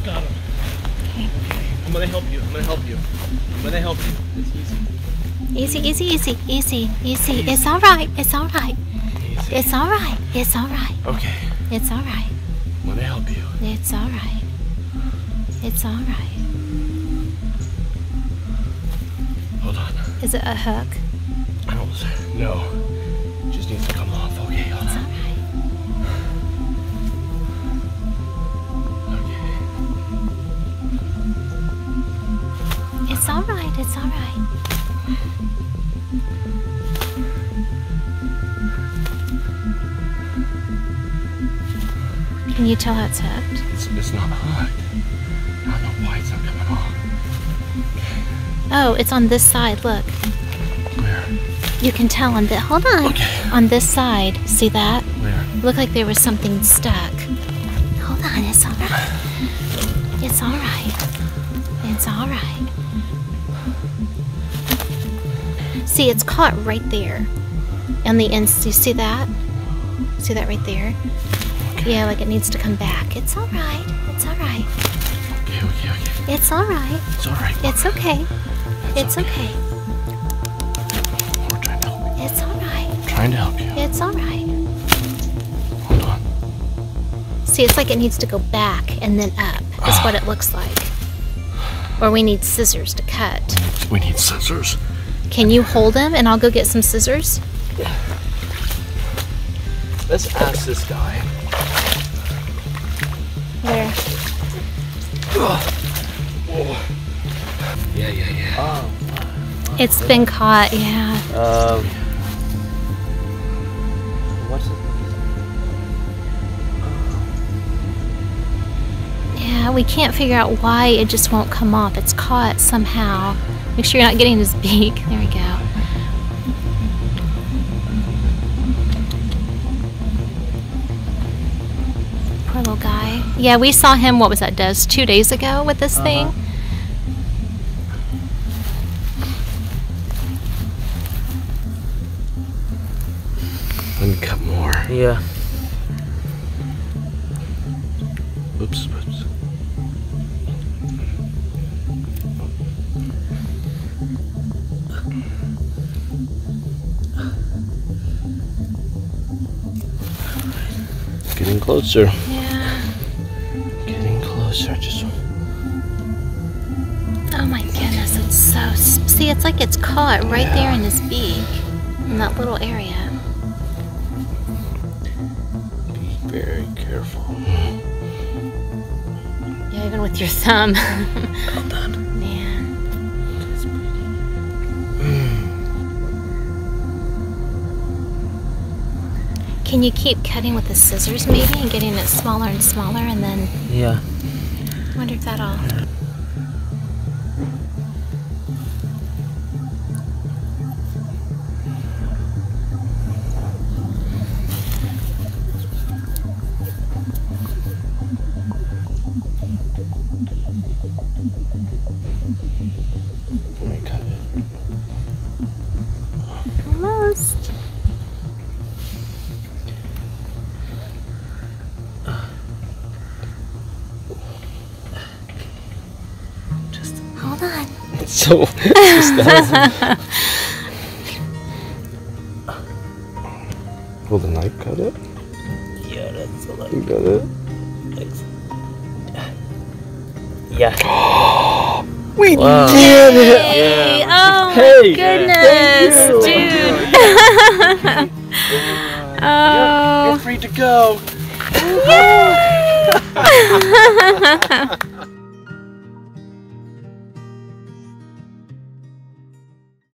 Got him. Okay. I'm gonna help you. I'm gonna help you. I'm gonna help you. It's easy. Easy, easy, easy, easy, easy. It's all right. It's all right. Easy. It's all right. It's all right. Okay. It's all right. I'm gonna help you. It's all right. It's all right. Hold on. Is it a hook? I don't know. It just needs to come off. Okay, hold It's on. all right. Okay. It's all right. It's all right. Can you tell how it's hooked? It's not hooked. I don't know why it's not coming off. Oh, it's on this side. Look. Where? You can tell on the. Hold on. Okay. On this side. See that? Where? Looked like there was something stuck. Hold on. It's all right. It's all right. It's all right. See, it's caught right there. On the end. You see that? See that right there? Yeah, like it needs to come back. It's all right. It's all right. Okay, okay, okay. It's all right. It's all right. It's okay. It's okay. We're trying to help you. It's all right. Trying to help you. It's all right. Hold on. See, it's like it needs to go back and then up. Is what it looks like. Or we need scissors to cut. We need scissors. Can you hold him and I'll go get some scissors? Let's ask this guy. Where? Whoa. Yeah. Oh. It's been caught, yeah. What's it? Yeah, we can't figure out why it just won't come off. It's caught somehow. Make sure you're not getting his beak. There we go. Poor little guy. Yeah, we saw him, what was that, Des, 2 days ago with this thing? Let me cut more. Yeah. Oops. Getting closer. Yeah. Getting closer. Just. Oh my goodness, it's so... See, it's like it's caught right there in his beak. In that little area. Be very careful. Yeah, even with your thumb. Well done. Man. That's pretty. Can you keep cutting with the scissors maybe and getting it smaller and smaller and then... Yeah. I wonder if that'll... Let me cut it. Almost. Just. Hold on. So. Just that. Will the knife cut it? Yeah, that's a lot. You got it? Yeah. We Wow. did it! Hey! Oh Hey! my goodness, Thank dude! You're Oh! free to go. Yay!